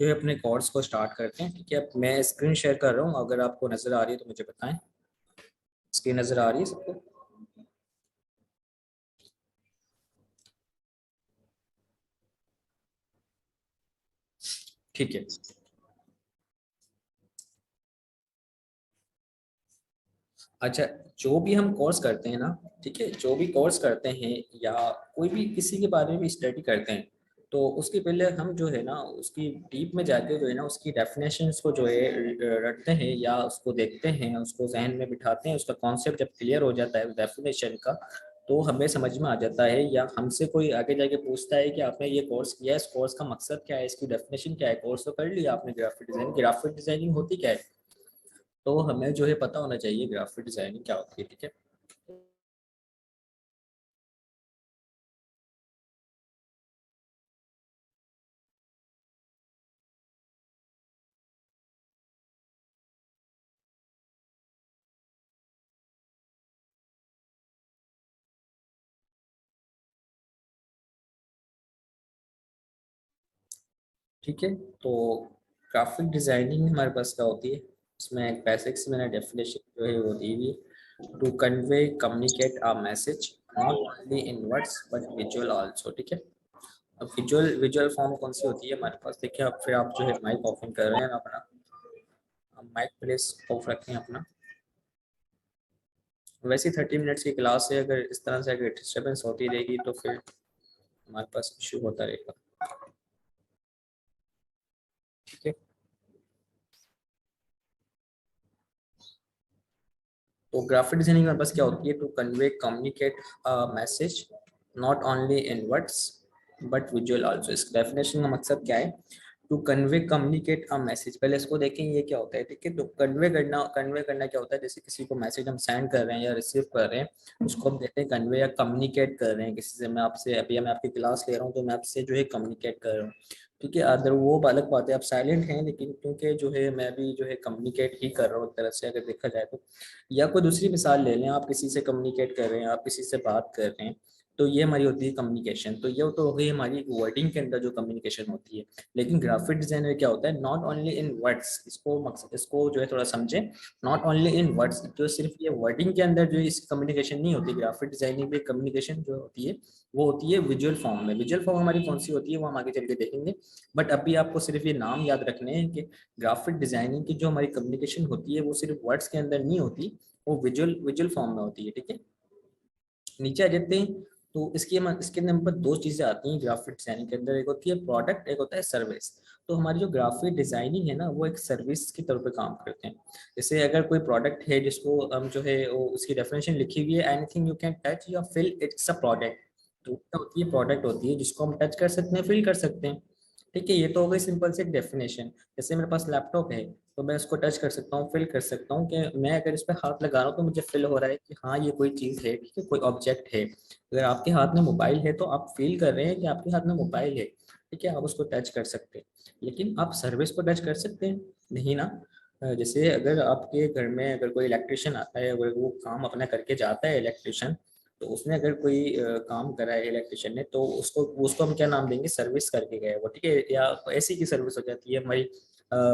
जो है अपने कोर्स को स्टार्ट करते हैं। ठीक है, अब मैं स्क्रीन शेयर कर रहा हूँ, अगर आपको नजर आ रही है तो मुझे बताएं। स्क्रीन नजर आ रही है सबको? ठीक है। अच्छा, जो भी हम कोर्स करते हैं ना, ठीक है, जो भी कोर्स करते हैं या कोई भी किसी के बारे में भी स्टडी करते हैं, तो उसके पहले हम जो है ना उसकी डीप में जाके जो है ना उसकी डेफिनेशंस को जो है रटते हैं या उसको देखते हैं, उसको जहन में बिठाते हैं। उसका कॉन्सेप्ट जब क्लियर हो जाता है डेफिनेशन का, तो हमें समझ में आ जाता है। या हमसे कोई आगे जाके पूछता है कि आपने ये कोर्स किया है, इस कोर्स का मकसद क्या है, इसकी डेफिनेशन क्या है, कोर्स तो कर लिया आपने ग्राफिक डिजाइनिंग होती क्या है, तो हमें जो है पता होना चाहिए ग्राफिक डिजाइनिंग क्या होती है। ठीक है। ठीक है, तो ग्राफिक डिजाइनिंग हमारे पास क्या होती है, इसमें एक बेसिक्स मैंने डेफिनेशन जो है वो दी हुई है। To convey communicate a message not only in words but visual also. ठीक है, अब विजुअल विजुअल फॉर्म कौन सी होती है हमारे पास, देखिए अब फिर आप जो है माइक ओपन कर रहे हैं ना अपना, माइक प्लेस ऑफ रखें अपना। वैसे 30 मिनट्स की क्लास है, अगर इस तरह से अगर डिस्टर्बेंस होती रहेगी तो फिर हमारे पास इशू होता रहेगा। ठीक है, तो ग्राफिक डिजाइनिंग में बस क्या होती है, to convey communicate message not only in words but visual also. इस डेफिनेशन का मकसद क्या है, to convey communicate a message. पहले इसको देखें ये क्या होता है। ठीक है, तो कन्वे करना क्या होता है, जैसे किसी को मैसेज हम सेंड कर रहे हैं या रिसीव कर रहे हैं, उसको हम कहते हैं कन्वे, या कम्युनिकेट कर रहे हैं किसी से। मैं आपसे अभी मैं आपकी क्लास ले रहा हूँ तो मैं आपसे जो है कम्युनिकेट कर रहा हूँ। ठीक है, अदर वो अलग बात है, आप साइलेंट हैं लेकिन क्योंकि जो है मैं भी जो है कम्युनिकेट ही कर रहा हूँ एक तरह से अगर देखा जाए तो। या कोई दूसरी मिसाल ले लें, आप किसी से कम्युनिकेट कर रहे हैं, आप किसी से बात कर रहे हैं, तो ये हमारी होती है कम्युनिकेशन। तो ये तो हो गई हमारी वर्डिंग के अंदर जो कम्युनिकेशन होती है। लेकिन ग्राफिक डिजाइन में क्या होता है, नॉट ओनली इन वर्ड्स, इसको मकसद इसको जो है थोड़ा समझें। नॉट ओनली इन वर्ड्स, तो सिर्फ ये वर्डिंग के अंदर जो इस कम्युनिकेशन नहीं होती, ग्राफिक डिजाइनिंग में कम्युनिकेशन जो होती है वो होती है विजुअल फॉर्म में। विजुअल फॉर्म हमारी कौन सी होती है वो हम आगे चल के देखेंगे, बट अभी आपको सिर्फ ये नाम याद रखने हैं कि ग्राफिक डिजाइनिंग की जो हमारी कम्युनिकेशन होती है वो सिर्फ वर्ड्स के अंदर नहीं होती, वो विजुअल विजुअल फॉर्म में होती है। ठीक है, नीचे आ जाते हैं। तो इसके अंदर दो चीजें आती हैं ग्राफिक डिजाइनिंग के अंदर, एक होती है प्रोडक्ट, एक होता है सर्विस। तो हमारी जो ग्राफिक डिजाइनिंग है ना वो एक सर्विस की तौर पे काम करते हैं। जैसे अगर कोई प्रोडक्ट है जिसको हम जो है वो उसकी डेफिनेशन लिखी हुई है, एनीथिंग यू कैन टच या फील इट्स अ प्रोडक्ट। तो क्या होती है, प्रोडक्ट होती है जिसको हम टच कर सकते हैं, फील कर सकते हैं। ठीक है, ये तो हो गई सिंपल से एक डेफिनेशन। जैसे मेरे पास लैपटॉप है तो मैं इसको टच कर सकता हूँ, फील कर सकता हूँ कि मैं अगर इस पर हाथ लगा रहा हूँ तो मुझे फील हो रहा है कि हाँ ये कोई चीज़ है, ठीक है, कोई ऑब्जेक्ट है। अगर आपके हाथ में मोबाइल है तो आप फील कर रहे हैं कि आपके हाथ में मोबाइल है। ठीक है, आप उसको टच कर सकते हैं, लेकिन आप सर्विस को टच कर सकते हैं नहीं ना। जैसे अगर आपके घर में अगर कोई इलेक्ट्रिशियन आता है, अगर वो काम अपना करके जाता है इलेक्ट्रिशियन, तो उसने अगर कोई काम करा है इलेक्ट्रिशियन ने, तो उसको उसको हम क्या नाम देंगे, सर्विस करके गए वो। ठीक है, या ऐसी की सर्विस हो जाती है हमारी,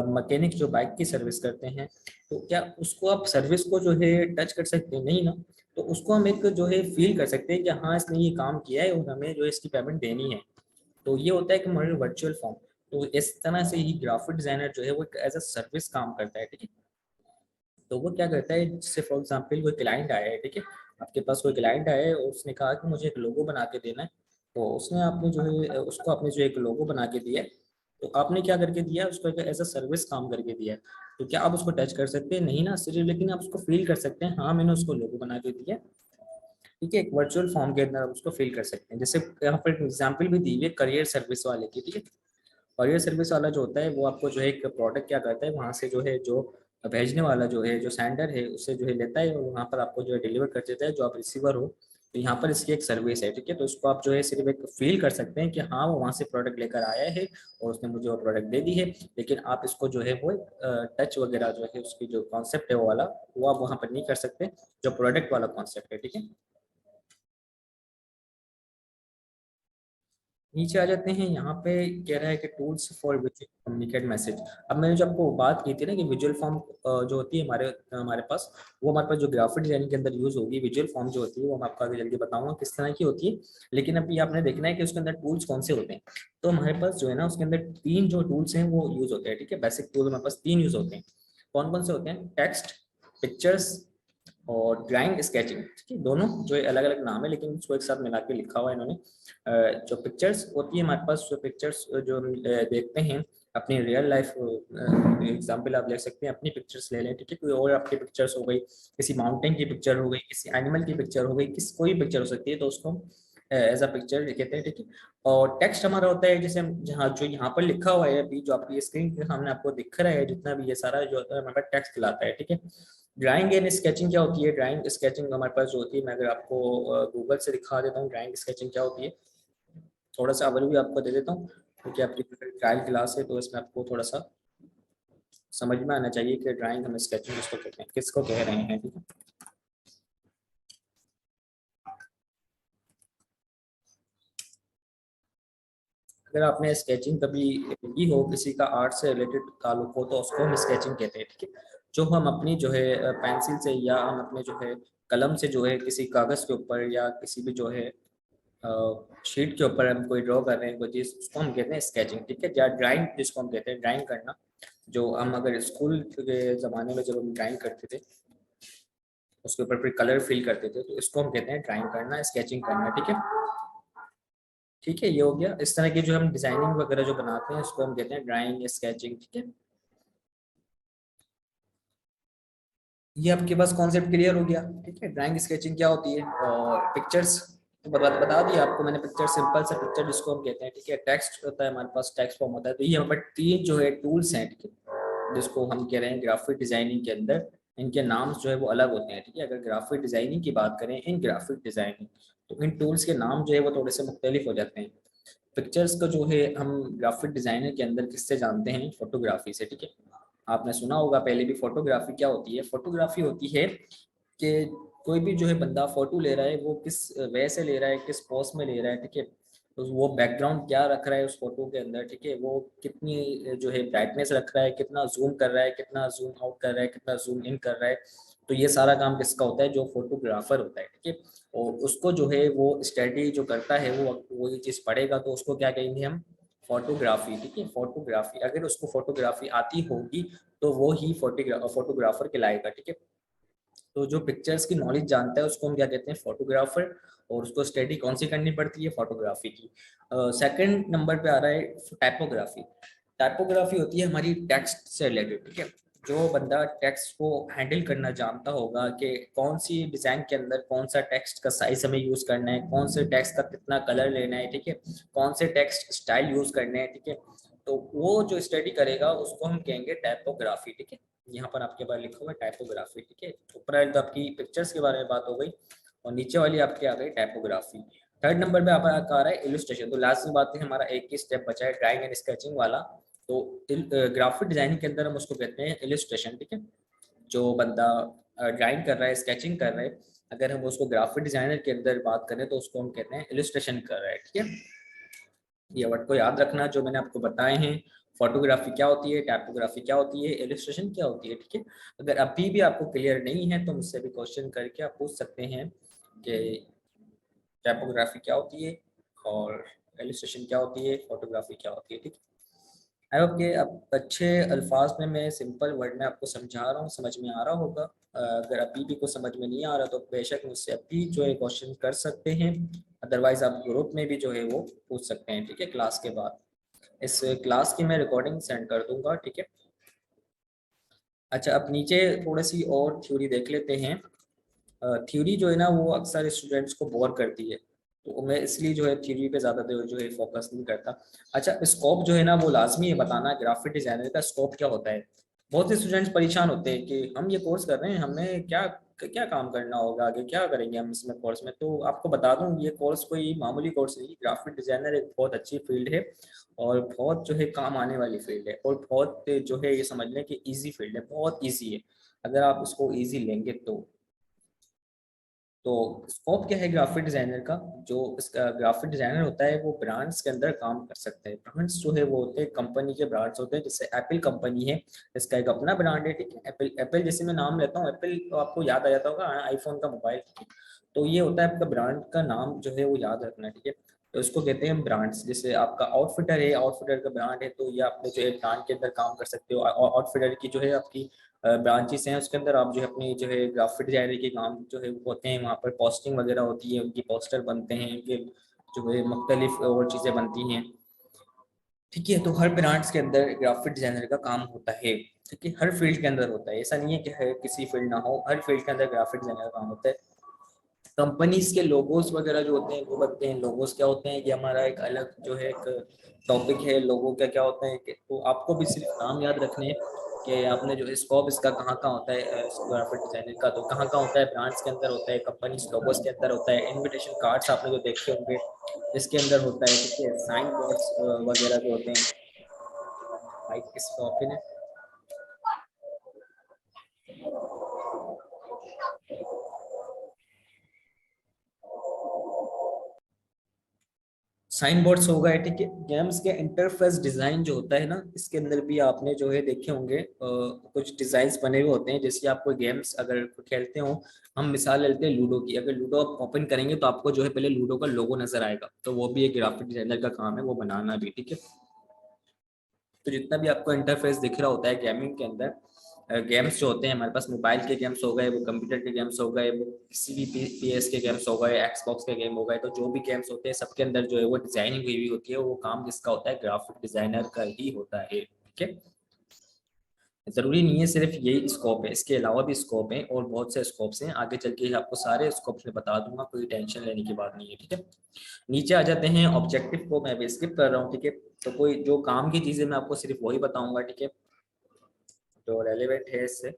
मैकेनिक जो बाइक की सर्विस करते हैं, तो क्या उसको आप सर्विस को जो है टच कर सकते हैं नहीं ना। तो उसको हम एक जो है फील कर सकते हैं कि हाँ इसने ये काम किया है और हमें जो है इसकी पेमेंट देनी है। तो ये होता है कि हमारे वर्चुअल फॉर्म। तो इस तरह से ही ग्राफिक डिजाइनर जो है वो एज अ सर्विस काम करता है। ठीक है, तो वो क्या करता है, जैसे फॉर एग्जांपल कोई क्लाइंट आया है, ठीक है, आपके पास कोई क्लाइंट आया है और उसने कहा कि मुझे एक लोगो बना के देना है। तो उसने आपने जो है उसको आपने जो एक लोगो बना के दिया है, तो आपने क्या करके दिया, उसको एज अ सर्विस काम करके दिया है। तो क्या आप उसको टच कर सकते हैं नहीं ना सिर्फ, लेकिन आप उसको फील कर सकते हैं, हाँ मैंने उसको लोगो बना के दिया। ठीक है, एक वर्चुअल फॉर्म के अंदर आप उसको फील कर सकते हैं। जैसे यहाँ पर एग्जाम्पल भी दी हुई है करियर सर्विस वाले की। ठीक है, कॉरियर सर्विस वाला जो होता है वो आपको जो है एक प्रोडक्ट क्या करता है, वहाँ से जो है जो भेजने वाला जो है जो सेंडर है उससे जो है लेता है और वहाँ पर आपको जो है डिलीवर कर देता है जो आप रिसीवर हो। तो यहाँ पर इसकी एक सर्विस है। ठीक है, तो इसको आप जो है सिर्फ एक फील कर सकते हैं कि हाँ वो वहाँ से प्रोडक्ट लेकर आया है और उसने मुझे वो प्रोडक्ट दे दी है, लेकिन आप इसको जो है वो टच वगैरह जो है उसकी जो कॉन्सेप्ट है वो वाला वो आप वहाँ पर नहीं कर सकते, जो प्रोडक्ट वाला कॉन्सेप्ट है। ठीक है, नीचे आ जाते हैं। यहाँ पे कह रहा है कि tools for visual communicate message. अब मैंने जो आपको बात की थी ना कि विजुअल फॉर्म जो होती है हमारे हमारे पास, वो हमारे पास जो ग्राफिक डिजाइनिंग के अंदर यूज होगी, विजुअल फॉर्म जो होती है वो मैं आपको आगे जल्दी बताऊंगा किस तरह की होती है। लेकिन अभी आपने देखना है कि उसके अंदर टूल्स कौन से होते हैं। तो हमारे पास जो है ना उसके अंदर तीन जो टूल्स हैं वो यूज होते हैं, ठीक है। बेसिक टूल हमारे पास तीन यूज होते हैं। कौन कौन से होते हैं? टेक्स्ट, पिक्चर्स और ड्राइंग स्केचिंग, ठीक है। दोनों जो अलग अलग नाम है लेकिन उसको एक साथ मिला के लिखा हुआ है इन्होंने। जो पिक्चर्स होती है हमारे पास, जो पिक्चर्स जो हम देखते हैं अपनी रियल लाइफ एग्जांपल आप ले सकते हैं, अपनी पिक्चर्स ले लें, ठीक है। कोई और आपकी पिक्चर्स हो गई, किसी माउंटेन की पिक्चर हो गई, किसी एनिमल की पिक्चर हो गई, किस कोई पिक्चर हो सकती है, तो उसको एज अ पिक्चर कहते हैं, ठीक है। और टेक्स्ट हमारा होता है जैसे हम जहाँ जो यहाँ पर लिखा हुआ है अभी जो आपकी स्क्रीन के सामने आपको दिख रहा है, जितना भी ये सारा जो होता है हमारे पास टेक्स्ट कहलाता है, ठीक है। ड्राइंग एंड स्केचिंग क्या होती है? ड्राइंग स्केचिंग हमारे पास जो होती है, मैं अगर आपको गूगल से दिखा देता हूँ ड्राइंग स्केचिंग क्या होती है, थोड़ा सा ओवरव्यू आपको दे देता हूँ, क्योंकि आपकी ट्रायल क्लास है तो इसमें आपको थोड़ा सा समझ में आना चाहिए कि ड्राइंग हम स्केचिंग किसको कहते हैं, किसको कह रहे हैं, ठीक है। अगर आपने स्केचिंग कभी की हो, किसी का आर्ट से रिलेटेड ताल्लुक हो, तो उसको हम स्केचिंग कहते हैं, ठीक है। जो हम अपनी जो है पेंसिल से या हम अपने जो है कलम से जो है किसी कागज के ऊपर या किसी भी जो है शीट के ऊपर हम कोई ड्रॉ कर रहे हैं कोई चीज, उसको हम कहते हैं स्केचिंग, ठीक है। या ड्राइंग जिसको हम कहते हैं ड्राइंग करना, जो हम अगर स्कूल के ज़माने में जब हम ड्राइंग करते थे उसके ऊपर फिर कलर फिल करते थे, तो इसको हम कहते हैं ड्राइंग करना, स्केचिंग करना, ठीक है। ठीक है, ये हो गया। इस तरह की जो हम डिजाइनिंग वगैरह जो बनाते हैं इसको हम कहते हैं ड्राइंग स्केचिंग, ठीक है। ये आपके पास कॉन्सेप्ट क्लियर हो गया, ठीक है। ड्राइंग स्केचिंग क्या होती है, और पिक्चर्स तो बता दिया आपको मैंने। पिक्चर सिंपल सा पिक्चर जिसको हम कहते हैं, ठीक है। टेक्स्ट होता है हमारे पास, टेक्स्ट फॉर्म होता है। तो ये हमारे पास तीन जो है टूल्स हैं, ठीक है, जिसको हम कह रहे हैं ग्राफिक डिजाइनिंग के अंदर इनके नाम जो है वो अलग होते हैं, ठीक है। अगर ग्राफिक डिजाइनिंग की बात करें, इन ग्राफिक डिजाइनिंग, तो इन टूल्स के नाम जो है वो थोड़े से मुख्तलिफ हो जाते हैं। पिक्चर्स को जो है हम ग्राफिक डिजाइनर के अंदर किससे जानते हैं? फोटोग्राफी से, ठीक है। आपने सुना होगा पहले भी, फोटोग्राफी क्या होती है? फोटोग्राफी होती है कि कोई भी जो है बंदा फोटो ले रहा है वो किस वे से ले रहा है, किस पोज में ले रहा है, ठीक है। तो वो बैकग्राउंड क्या रख रहा है उस फोटो के अंदर, ठीक है। वो कितनी जो है ब्राइटनेस रख रहा है, कितना जूम कर रहा है, कितना जूम आउट कर रहा है, कितना जूम इन कर रहा है। तो ये सारा काम किसका होता है? जो फोटोग्राफर होता है, ठीक है। और उसको जो है वो स्टडी जो करता है वो ये चीज़ पढ़ेगा, तो उसको क्या कहेंगे हम? फोटोग्राफी, ठीक है। फोटोग्राफी, अगर उसको फोटोग्राफी आती होगी तो वो ही फोटोग्राफर कहलाएगा, ठीक है। तो जो पिक्चर्स की नॉलेज जानता है उसको हम क्या कहते हैं? फोटोग्राफर। और उसको स्टडी कौन सी करनी पड़ती है? फोटोग्राफी की। सेकंड नंबर पे आ रहा है टाइपोग्राफी। टाइपोग्राफी होती है हमारी टेक्स्ट से रिलेटेड, ठीक है। जो बंदा टेक्स्ट को हैंडल करना जानता होगा कि कौन सी डिजाइन के अंदर कौन सा टेक्स्ट का साइज हमें यूज करना है, कौन से टेक्स्ट का कितना कलर लेना है, ठीक है, कौन से टेक्स्ट स्टाइल यूज करने हैं, ठीक है। तो वो जो स्टडी करेगा उसको हम कहेंगे टाइपोग्राफी, ठीक है। यहाँ पर आपके बारे लिखा हुआ है टाइपोग्राफी, ठीक है। ऊपर वाली तो आपकी पिक्चर्स के बारे में बात हो गई, और नीचे वाली आपकी आ गई टाइपोग्राफी। थर्ड नंबर पे आपका आ रहा है इलस्ट्रेशन। तो लास्ट में बात है, हमारा एक ही स्टेप बचा है ड्राइंग एंड स्केचिंग वाला। तो ग्राफिक डिजाइनिंग के अंदर हम उसको कहते हैं इलस्ट्रेशन, ठीक है। जो बंदा ड्राइंग कर रहा है, स्केचिंग कर रहा है, अगर हम उसको ग्राफिक डिजाइनर के अंदर बात करें तो उसको हम कहते हैं इलस्ट्रेशन कर रहा है, ठीक है। ये वर्ड को याद रखना जो मैंने आपको बताए हैं। फोटोग्राफी क्या होती है, टाइपोग्राफी क्या होती है, इलस्ट्रेशन क्या होती है, ठीक है। अगर अभी भी आपको क्लियर नहीं है तो मुझसे भी क्वेश्चन करके आप पूछ सकते हैं कि टाइपोग्राफी क्या होती है और इलस्ट्रेशन क्या होती है, फोटोग्राफी क्या होती है, ठीक है। आई होप कि अब अच्छे अल्फाज में मैं सिंपल वर्ड में आपको समझा रहा हूँ, समझ में आ रहा होगा। अगर अभी भी कुछ समझ में नहीं आ रहा तो बेशक मुझसे अभी जो है क्वेश्चन कर सकते हैं। अदरवाइज आप ग्रुप में भी जो है वो पूछ सकते हैं, ठीक है, क्लास के बाद। इस क्लास की मैं रिकॉर्डिंग सेंड कर दूंगा, ठीक है। अच्छा, अब नीचे थोड़ी सी और थ्योरी देख लेते हैं। थ्योरी जो है ना वो अक्सर स्टूडेंट्स को बोर करती है, तो मैं इसलिए जो है थ्योरी पे ज़्यादा जो है फोकस नहीं करता। अच्छा, स्कोप जो है ना वो लाजमी है बताना, ग्राफिक डिजाइनर का स्कोप क्या होता है। बहुत से स्टूडेंट्स परेशान होते हैं कि हम ये कोर्स कर रहे हैं, हमें क्या क्या काम करना होगा, आगे क्या करेंगे हम इसमें कोर्स में। तो आपको बता दूं ये कोर्स कोई मामूली कोर्स नहीं, ग्राफिक डिजाइनर एक बहुत अच्छी फील्ड है, और बहुत जो है काम आने वाली फील्ड है, और बहुत जो है ये समझ लें कि ईजी फील्ड है, बहुत ईजी है अगर आप उसको ईजी लेंगे तो। तो स्कोप क्या है ग्राफिक डिजाइनर का? जो इसका ग्राफिक डिजाइनर होता है वो ब्रांड्स के अंदर काम कर सकता है। ब्रांड्स जो है वो होते हैं कंपनी के ब्रांड्स होते हैं। जैसे एप्पल कंपनी है, इसका एक अपना ब्रांड है, ठीक है। एप्पल एप्पल जैसे मैं नाम लेता हूँ एप्पल तो आपको याद आ जाता होगा आईफोन का मोबाइल, ठीक है। तो ये होता है आपका ब्रांड का नाम जो है वो याद रखना, ठीक है। तो इसको कहते हैं ब्रांड्स। जैसे आपका आउटफिटर है, आउटफिटर का ब्रांड है, तो ये आपने जो है ब्रांड के अंदर काम कर सकते हो। आउटफिटर की जो है आपकी ब्रांचेस हैं, उसके अंदर आप जो है अपनी जो है ग्राफिक डिजाइनर के काम जो है वो होते हैं। वहाँ पर पोस्टिंग वगैरह होती है, उनकी पोस्टर बनते हैं, उनके जो है मुख्तलिफ और चीज़ें बनती हैं, ठीक है। तो हर ब्रांड्स के अंदर ग्राफिक डिजाइनर का काम होता है, ठीक है। हर फील्ड के अंदर होता है, ऐसा नहीं है कि हर किसी फील्ड ना हो, हर फील्ड के अंदर ग्राफिक डिजाइनर का काम होता है। कंपनीज के लोगोस वगैरह जो होते हैं वो बनते हैं। लोगोस क्या होते हैं कि हमारा एक अलग जो है एक टॉपिक है। लोगों का क्या होता है कि तो आपको भी सिर्फ नाम याद रखने हैं कि आपने जो स्कोप इसका कहाँ कहाँ होता है ग्राफिक डिजाइनर का, तो कहाँ कहाँ होता है, ब्रांड्स के अंदर होता है, कंपनी लोगोस के अंदर होता है, इनविटेशन कार्ड्स आपने जो देखे होंगे इसके अंदर होता है, ठीक है। साइन बोर्ड्स वगैरह जो होते हैं। माइक किस ओपन है? साइन बोर्ड्स होगा है, ठीक है। गेम्स के इंटरफेस डिजाइन जो होता है ना, इसके अंदर भी आपने जो है देखे होंगे कुछ डिजाइन बने हुए होते हैं। जैसे आप कोई गेम्स अगर खेलते हो, हम मिसाल लेते हैं लूडो की। अगर लूडो आप ओपन करेंगे तो आपको जो है पहले लूडो का लोगो नजर आएगा, तो वो भी एक ग्राफिक डिजाइनर का काम है वो बनाना भी, ठीक है। तो जितना भी आपको इंटरफेस दिख रहा होता है गेमिंग के अंदर, गेम्स जो होते हैं हमारे पास, मोबाइल के गेम्स हो गए, वो कंप्यूटर के गेम्स हो गए, वो किसी भी पीएस के गेम्स हो गए, एक्सबॉक्स के गेम हो गए, तो जो भी गेम्स होते हैं सबके अंदर जो है वो डिजाइनिंग हुई हुई होती है। वो काम जिसका होता है ग्राफिक डिजाइनर का ही होता है, ठीक है। जरूरी नहीं है सिर्फ यही स्कोप है, इसके अलावा भी स्कोप है और बहुत से स्कोप्स हैं। आगे चल के आपको सारे स्कोप्स में बता दूंगा, कोई टेंशन लेने की बात नहीं है, ठीक है। नीचे आ जाते हैं ऑब्जेक्टिव को, मैं भी स्किप कर रहा हूँ, ठीक है। तो कोई जो काम की चीजें मैं आपको सिर्फ वही बताऊंगा, ठीक है, जो रेलेवेंट है इससे।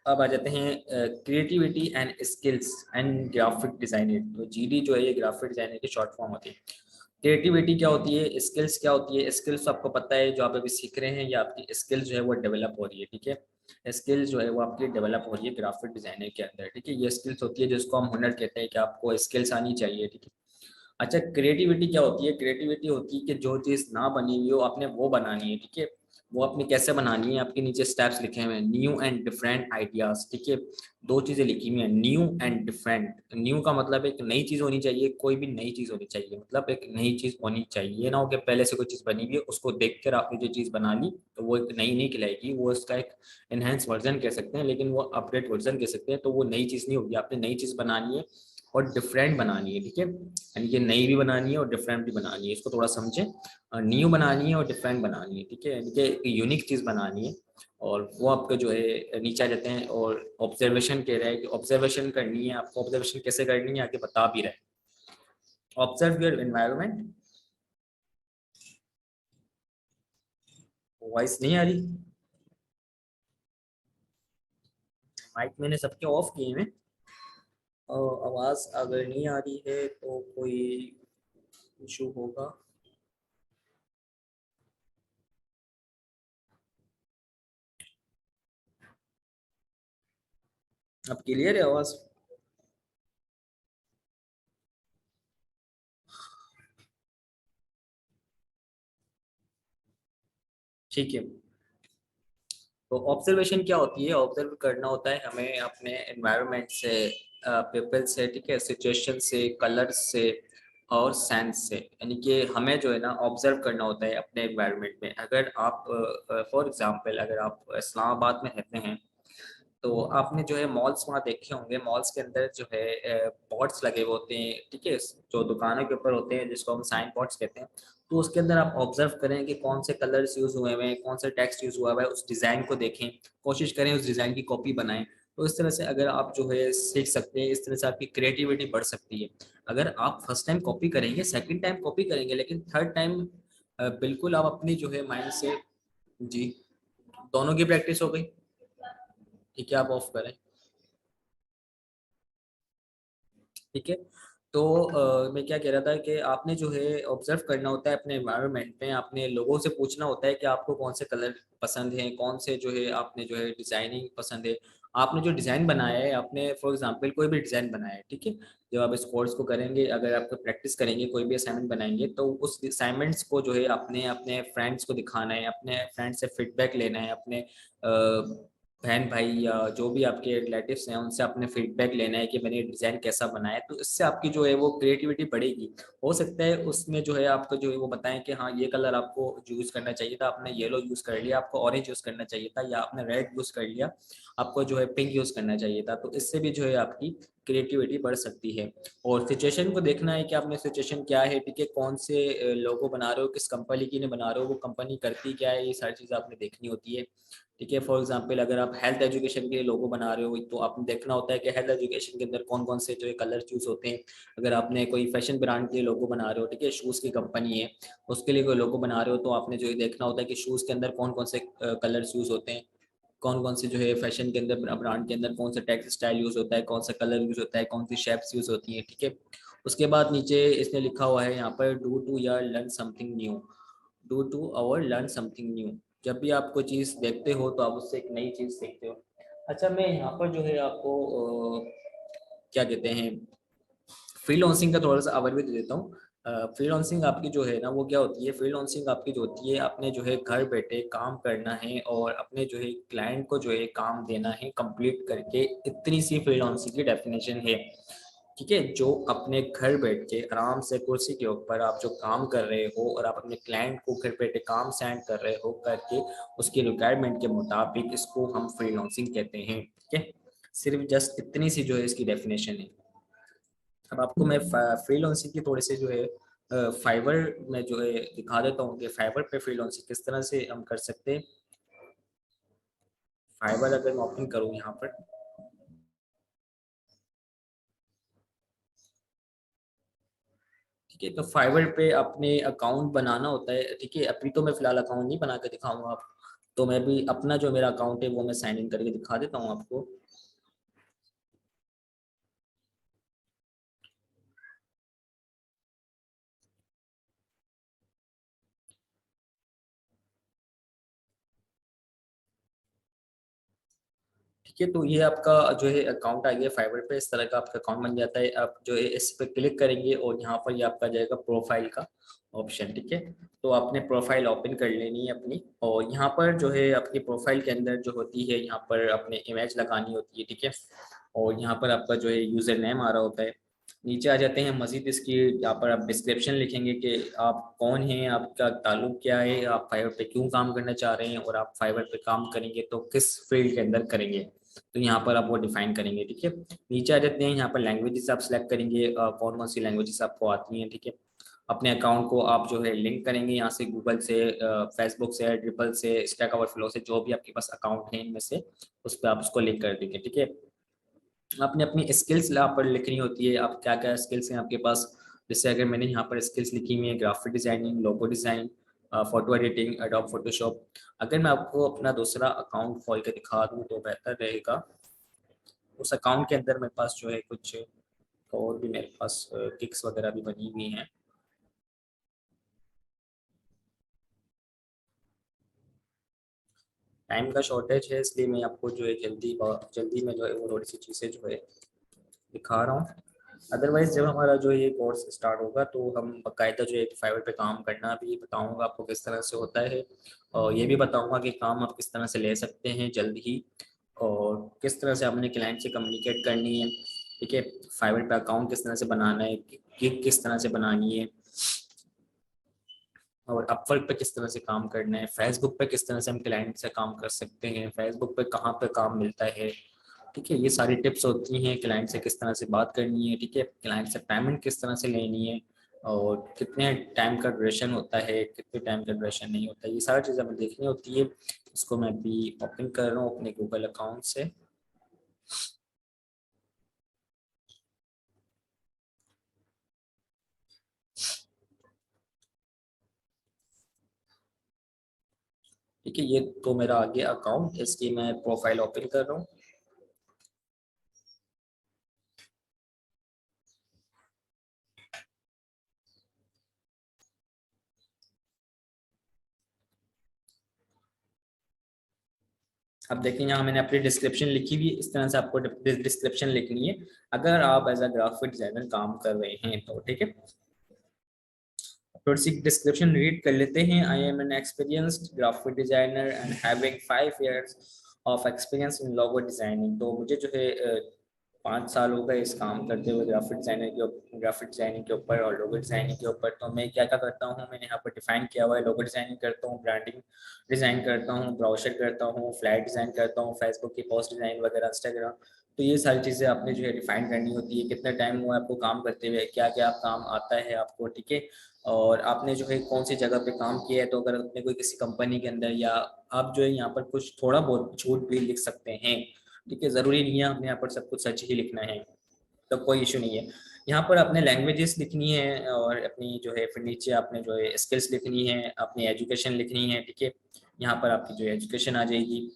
अब आ जाते हैं creativity and skills and graphic designing. तो जीडी जो है ये ग्राफिक डिजाइनर की शॉर्ट फॉर्म होती है। क्रिएटिविटी क्या होती है, स्किल्स क्या होती है? स्किल्स आपको पता है, जो आप अभी सीख रहे हैं या आपकी स्किल जो है वो डेवलप हो रही है, ठीक है। स्किल्स जो है वो आपकी डेवलप हो रही है ग्राफिक डिजाइनर के अंदर, ठीक है। ये स्किल्स होती है जिसको हम हुनर कहते हैं, कि आपको स्किल्स आनी चाहिए, ठीक है। अच्छा, क्रिएटिविटी क्या होती है? क्रिएटिविटी होती है कि जो चीज़ ना बनी हुई हो आपने वो बनानी है, ठीक है। वो आपने कैसे बनानी है, आपके नीचे स्टेप्स लिखे हुए हैं, न्यू एंड डिफरेंट आइडियाज, ठीक है। दो चीजें लिखी हुई हैं, न्यू एंड डिफरेंट। न्यू का मतलब एक नई चीज होनी चाहिए, कोई भी नई चीज होनी चाहिए, मतलब एक नई चीज होनी चाहिए। ये ना हो कि पहले से कोई चीज बनी हुई है उसको देख कर आपने जो चीज बना ली तो वो एक नई नहीं कहलाएगी, वो इसका एक एनहेंस वर्जन कह सकते हैं, लेकिन वो अपडेट वर्जन कह सकते हैं। तो वो नई चीज नहीं होगी, आपने नई चीज बनानी है और डिफरेंट बनानी है, ठीक है। यानी कि नई भी बनानी है और डिफरेंट भी बनानी है, इसको थोड़ा समझें। न्यू बनानी है और डिफरेंट बनानी है, ठीक है, यानी कि यूनिक चीज बनानी है। और वो आपका जो है नीचे आ जाते हैं और ऑब्जर्वेशन कह रहा है कि ऑब्जर्वेशन करनी है आपको। ऑब्जर्वेशन कैसे करनी है आगे बता भी रहा है। Observe your environment. वॉइस नहीं आ रही? माइक मैंने सबके ऑफ किए हैं। और आवाज अगर नहीं आ रही है तो कोई इशू होगा। अब क्लियर है आवाज? ठीक है। तो ऑब्जर्वेशन क्या होती है? ऑब्जर्व करना होता है हमें अपने एनवायरनमेंट से, पीपल से, ठीक है, सिचुएशन से, कलर से और सेंस से। यानी कि हमें जो है ना ऑब्जर्व करना होता है अपने एनवायरनमेंट में। अगर आप फॉर एग्जांपल अगर आप इस्लामाबाद में रहते हैं तो आपने जो है मॉल्स वहाँ देखे होंगे। मॉल्स के अंदर जो है बोर्ड्स लगे हुए होते हैं, ठीक है, जो दुकानों के ऊपर होते हैं जिसको हम साइन बोर्ड्स कहते हैं। तो उसके अंदर आप ऑब्जर्व करें कि कौन से कलर्स यूज हुए हैं, कौन से टेक्स्ट यूज हुआ है, उस डिजाइन को देखें, कोशिश करें उस डिजाइन की कॉपी बनाएं। तो इस तरह से अगर आप जो है सीख सकते हैं, इस तरह से आपकी क्रिएटिविटी बढ़ सकती है। अगर आप फर्स्ट टाइम कॉपी करेंगे, सेकंड टाइम कॉपी करेंगे, लेकिन थर्ड टाइम बिल्कुल आप अपनी जो है माइंड से, जी, दोनों की प्रैक्टिस हो गई, ठीक है। आप ऑफ करें, ठीक है। तो मैं क्या कह रहा था कि आपने जो है ऑब्जर्व करना होता है अपने एनवायरनमेंट में। आपने लोगों से पूछना होता है कि आपको कौन से कलर पसंद है, कौन से जो है आपने जो है डिजाइनिंग पसंद है। आपने जो डिज़ाइन बनाया है, आपने फॉर एग्जांपल कोई भी डिज़ाइन बनाया है, ठीक है, जब आप इस कोर्स को करेंगे, अगर आप प्रैक्टिस करेंगे, कोई भी असाइनमेंट बनाएंगे, तो उस असाइनमेंट्स को जो है अपने अपने फ्रेंड्स को दिखाना है, अपने फ्रेंड्स से फीडबैक लेना है, अपने बहन भाई या जो भी आपके रिलेटिव्स हैं उनसे अपने फीडबैक लेना है कि मैंने डिज़ाइन कैसा बनाया, तो इससे आपकी जो है वो क्रिएटिविटी बढ़ेगी। हो सकता है उसमें जो है आपको जो है वो बताएं कि हाँ ये कलर आपको यूज़ करना चाहिए था, आपने येलो यूज़ कर लिया, आपको ऑरेंज यूज़ करना चाहिए था, या आपने रेड यूज़ कर लिया, आपको जो है पिंक यूज़ करना चाहिए था। तो इससे भी जो है आपकी क्रिएटिविटी बढ़ सकती है। और सिचुएशन को देखना है कि आपने सिचुएशन क्या है, ठीक है, कौन से लोगो बना रहे हो, किस कंपनी की ने बना रहे हो, वो कंपनी करती क्या है, ये सारी चीज़ आपने देखनी होती है। ठीक है, फॉर एग्जांपल अगर आप हेल्थ एजुकेशन के लिए लोगो बना रहे हो, तो आपने देखना होता है कि हेल्थ एजुकेशन के अंदर कौन कौन से जो है कलर यूज होते हैं। अगर आपने कोई फैशन ब्रांड के लिए लोगो बना रहे हो, ठीक है, शूज़ की कंपनी है, उसके लिए कोई लोगो बना रहे हो, तो आपने जो है देखना होता है कि शूज़ के अंदर कौन कौन से कलर्स यूज होते हैं, कौन कौन से जो है फैशन के अंदर ब्रांड के अंदर कौन सा टेक्स्ट स्टाइल यूज होता है, कौन सा कलर यूज होता है, कौन सी शेप्स यूज होती है, ठीक है। उसके बाद नीचे इसने लिखा हुआ है यहाँ पर डू टू या learn something new, do to और लर्न समथिंग न्यू। जब भी आप कोई चीज़ देखते हो तो आप उससे एक नई चीज़ सीखते हो। अच्छा, मैं यहाँ पर जो है आपको क्या कहते हैं, फ्रीलांसिंग का थोड़ा सा ओवरव्यू दे देता हूँ। फ्रीलांसिंग आपकी जो है ना वो क्या होती है, फ्रीलांसिंग आपकी जो होती है, आपने जो है घर बैठे काम करना है और अपने जो है क्लाइंट को जो है काम देना है कंप्लीट करके, इतनी सी फ्रीलांसिंग की डेफिनेशन है। ठीक है, जो अपने घर बैठ के आराम से कुर्सी के ऊपर आप जो काम कर रहे हो और आप अपने क्लाइंट को घर बैठे काम सेंड कर रहे हो करके उसकी रिक्वायरमेंट के मुताबिक, इसको हम फ्रीलांसिंग कहते हैं। ठीक है, सिर्फ जस्ट इतनी सी जो है इसकी डेफिनेशन है। अब आपको मैं फ्रीलांसिंग की थोड़े से जो है फाइवर में जो है दिखा देता हूँ कि फाइवर पे फ्रीलांसिंग किस तरह से हम कर सकते हैं। फाइवर अगर मैं ओपन करूँ यहाँ पर, ठीक है, तो फाइवर पे अपने अकाउंट बनाना होता है। ठीक है, अभी तो मैं फिलहाल अकाउंट नहीं बना के दिखाऊंगा आप, तो मैं भी अपना जो मेरा अकाउंट है वो मैं साइन इन करके दिखा देता हूँ आपको। ठीक है, तो ये आपका जो है अकाउंट आ गया फाइवर पे, इस तरह का आपका अकाउंट बन जाता है। आप जो है इस पर क्लिक करेंगे और यहाँ पर ये आपका जाएगा प्रोफाइल का ऑप्शन। ठीक है, तो आपने प्रोफाइल ओपन कर लेनी है अपनी, और यहाँ पर जो है आपकी प्रोफाइल के अंदर जो होती है, यहाँ पर अपने इमेज लगानी होती है। ठीक है, और यहाँ पर आपका जो है यूजर नेम आ रहा होता है। नीचे आ जाते हैं मजीद इसकी, यहाँ पर आप डिस्क्रिप्शन लिखेंगे कि आप कौन हैं, आपका ताल्लुक क्या है, आप फाइवर पे क्यों काम करना चाह रहे हैं, और आप फाइवर पे काम करेंगे तो किस फील्ड के अंदर करेंगे, तो यहाँ पर आप वो डिफाइन करेंगे। ठीक है, नीचे आ जाते हैं, यहाँ पर लैंग्वेजेस आप सिलेक्ट करेंगे, कौन कौन सी लैंग्वेजेस आपको आती हैं। ठीक है, अपने अकाउंट को आप जो है लिंक करेंगे यहाँ से, गूगल से, फेसबुक से, ड्रिपल से, स्टैक ओवरफ्लो से, जो भी आपके पास अकाउंट है इनमें से उस पर आप उसको लिंक कर देंगे। ठीक है, आपने अपनी स्किल्स यहाँ पर लिखनी होती है, आप क्या क्या स्किल्स हैं आपके पास। जैसे अगर मैंने यहाँ पर स्किल्स लिखी हुई है, graphic designing, logo design, photo editing, adobe Photoshop. अगर मैं आपको अपना दूसरा अकाउंट खोल के दिखा दूँ तो बेहतर रहेगा। उस अकाउंट के अंदर मेरे पास जो है कुछ और भी मेरे पास किक्स वगैरह भी बनी हुई हैं। टाइम का शॉर्टेज है, इसलिए मैं आपको जो है जल्दी जल्दी में जो है वो थोड़ी सी चीज़ें जो है दिखा रहा हूँ। अदरवाइज जब हमारा जो ये कोर्स स्टार्ट होगा तो हम बाकायदा जो है फाइवर पे काम करना भी बताऊंगा आपको किस तरह से होता है, और ये भी बताऊंगा कि काम आप किस तरह से ले सकते हैं जल्द ही, और किस तरह से अपने क्लाइंट से कम्युनिकेट करनी है। ठीक है, फाइवर पे अकाउंट किस तरह से बनाना है, गिग किस तरह से बनानी है, और अपवर्क पे किस तरह से काम करना है, फेसबुक पे किस तरह से हम क्लाइंट से काम कर सकते हैं, फेसबुक पे कहाँ पे काम मिलता है। ठीक है, ये सारी टिप्स होती हैं, क्लाइंट से किस तरह से बात करनी है, ठीक है, क्लाइंट से पेमेंट किस तरह से लेनी है, और कितने टाइम का ड्यूरेशन होता है, कितने टाइम का ड्यूरेशन नहीं होता है, ये सारी चीज़ें हमें देखनी होती है। इसको मैं भी ओपन कर रहा हूँ अपने गूगल अकाउंट से। ठीक है, ये तो मेरा आगे अकाउंट, इसकी मैं प्रोफाइल ओपन कर रहा हूँ। अब देखिए यहाँ मैंने अपनी डिस्क्रिप्शन लिखी हुई है, इस तरह से आपको डिस्क्रिप्शन लिखनी है अगर आप एज अ ग्राफिक डिजाइनर काम कर रहे हैं तो, ठीक है। थोड़ी सी डिस्क्रिप्शन रीड कर लेते हैं। I am N experienced graphic designer and having 5 years of experience in logo designing. तो मुझे जो है 5 साल हो गए इस काम करते हुए ग्राफिक डिजाइनिंग के ऊपर और लोगो डिजाइनिंग के ऊपर। तो मैं क्या क्या करता हूँ, मैंने यहाँ पर डिफाइन किया हुआ है। लोगो डिजाइनिंग करता हूँ, ब्रांडिंग डिजाइन करता हूँ, ब्राउशर करता हूँ, फ्लैट डिजाइन करता हूँ, फेसबुक की पोस्ट डिजाइन वगैरह, इंस्टाग्राम। तो ये सारी चीज़ें आपने जो है डिफाइन करनी होती है, कितना टाइम हुआ आपको काम करते हुए, क्या क्या काम आता है आपको, ठीक है। और आपने जो है कौन सी जगह पे काम किया है। तो अगर अपने कोई किसी कंपनी के अंदर, या आप जो है यहाँ पर कुछ थोड़ा बहुत झूठ भी लिख सकते हैं, ठीक है। ज़रूरी नहीं है आपने यहाँ पर सब कुछ सच ही लिखना है, तो कोई इशू नहीं है। यहाँ पर अपने लैंग्वेजेस लिखनी है और अपनी जो है फिर नीचे आपने जो है स्किल्स लिखनी है, अपनी एजुकेशन लिखनी है, ठीक है। यहाँ पर आपकी जो एजुकेशन आ जाएगी।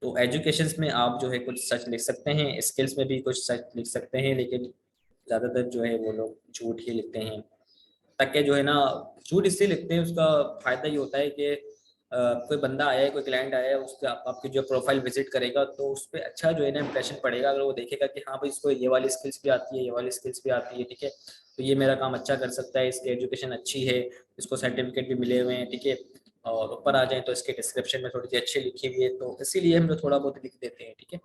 तो एजुकेशन में आप जो है कुछ सच लिख सकते हैं, स्किल्स में भी कुछ सच लिख सकते हैं, लेकिन ज़्यादातर जो है वो लोग झूठ ही लिखते हैं। ताकि जो है ना, झूठ इसलिए लिखते हैं, उसका फायदा ये होता है कि कोई बंदा आया है, कोई क्लाइंट आया है, उसके आपकी जो प्रोफाइल विजिट करेगा तो उस पर अच्छा जो है ना इंप्रेशन पड़ेगा। अगर वो देखेगा कि हाँ भाई इसको ये वाली स्किल्स भी आती है, ये वाली स्किल्स भी आती है, ठीक है, तो ये मेरा काम अच्छा कर सकता है, इसकी एजुकेशन अच्छी है, इसको सर्टिफिकेट भी मिले हुए हैं, ठीक है। और ऊपर आ जाए तो इसके डिस्क्रिप्शन में थोड़ी सी अच्छी लिखी हुई है, तो इसीलिए हम लोग थोड़ा बहुत लिख देते हैं, ठीक है।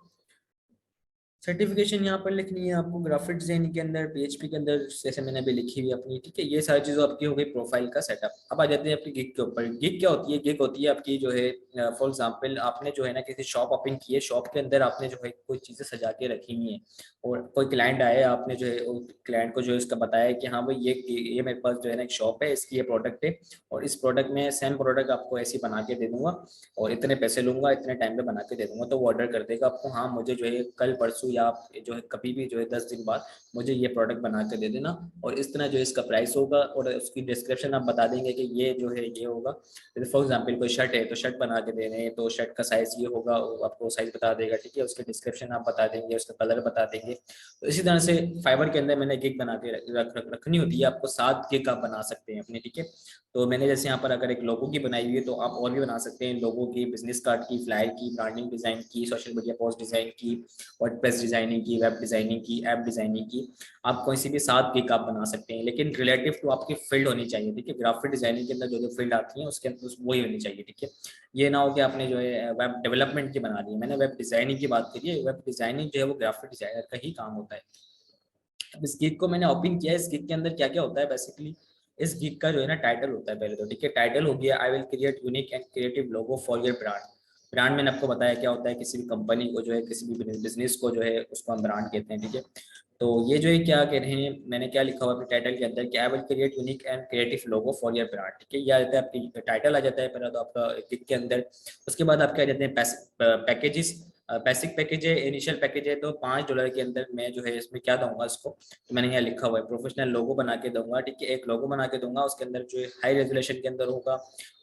सर्टिफिकेशन यहाँ पर लिखनी है आपको ग्राफिक डिजाइनिंग के अंदर, पीएचपी के अंदर, जैसे मैंने अभी लिखी हुई अपनी, ठीक है। ये सारी चीज़ों आपकी हो गई प्रोफाइल का सेटअप। अब आ जाते हैं अपनी गिग के ऊपर। गिग क्या होती है? गिग होती है आपकी जो है, फॉर एग्जांपल आपने जो है ना किसी शॉप ओपन की है, शॉप के अंदर आपने जो है कोई चीज़ें सजा के रखी हुई है, और कोई क्लाइंट आया है, आपने जो है क्लाइंट को जो है इसका बताया कि हाँ भाई ये मेरे पास जो है ना एक शॉप है, इसकी ये प्रोडक्ट है, और इस प्रोडक्ट में सेम प्रोडक्ट आपको ऐसी बना के दे दूंगा, और इतने पैसे लूंगा, इतने टाइम पे बना के दे दूंगा। तो वो ऑर्डर कर देगा आपको, हाँ मुझे जो है कल परसों या आप जो है कभी भी जो है 10 दिन बाद मुझे ये प्रोडक्ट बना के दे देना, और इस तरह जो है इसका प्राइस होगा, और उसकी डिस्क्रिप्शन आप बता देंगे कि ये जो है ये होगा। जैसे फॉर एग्जाम्पल कोई शर्ट है, तो शर्ट बना के दे रहे हैं, तो शर्ट का साइज ये होगा, वो आपको साइज बता देगा, ठीक है। उसकी डिस्क्रिप्शन आप बता देंगे, उसका कलर बता देंगे। तो इसी तरह से फाइबर के अंदर मैंने गिग बना के रखनी होती है आपको, 7 गिग आप बना सकते हैं अपने, ठीक है। तो मैंने जैसे यहाँ पर अगर एक लोगो की बनाई हुई है, तो आप और भी बना सकते हैं, लोगो की, बिजनेस कार्ड की, फ्लायर की, ब्रांडिंग डिजाइन की, सोशल मीडिया पोस्ट डिजाइन की, वर्डप्रेस डिजाइनिंग की, वेब डिजाइनिंग की, ऐप डिजाइनिंग की। आप कोई सी भी 7 गिग आप बना सकते हैं, लेकिन रिलेटिव टू आपकी फील्ड होनी चाहिए, ठीक है। ग्राफिक डिजाइनिंग के अंदर जो जो फील्ड आती है उसके अंदर वही होनी चाहिए, ठीक है। ये ना हो कि आपने जो है वेब डेवलपमेंट की बना दी है, मैंने वेब डिजाइनिंग की बात करी है। वेब डिजाइनिंग जो है वो ग्राफिक डिजाइनर का ही काम होता है। अब इस गिग को मैंने ओपन किया है। इस गिग के अंदर क्या क्या होता है बेसिकली, इस गिग का जो है ना टाइटल होता है पहले तो, ठीक है। टाइटल हो गया I will create unique and creative logo for your brand. Brand मैंने आपको बताया क्या होता है, किसी भी कंपनी को जो है, किसी भी बिजनेस को जो है उसको हम ब्रांड कहते हैं, ठीक है। तो ये जो है क्या कह रहे हैं, मैंने क्या लिखा हुआ अपने टाइटल के अंदर कि I will create unique and creative logo for your brand, ठीक है। ये आ जाता है आपकी टाइटल आ जाता है पहला तो आपका गिग के अंदर। उसके बाद आपके आ जाते हैं पैकेजेस। बेसिक पैकेज है, इनिशियल पैकेज है, तो $5 के अंदर मैं जो है इसमें क्या दूंगा इसको, तो मैंने यहाँ लिखा हुआ है प्रोफेशनल लोगो बना के दूंगा, ठीक है। एक लोगो बना के दूंगा, उसके अंदर जो है हाई रेजोल्यूशन के अंदर होगा,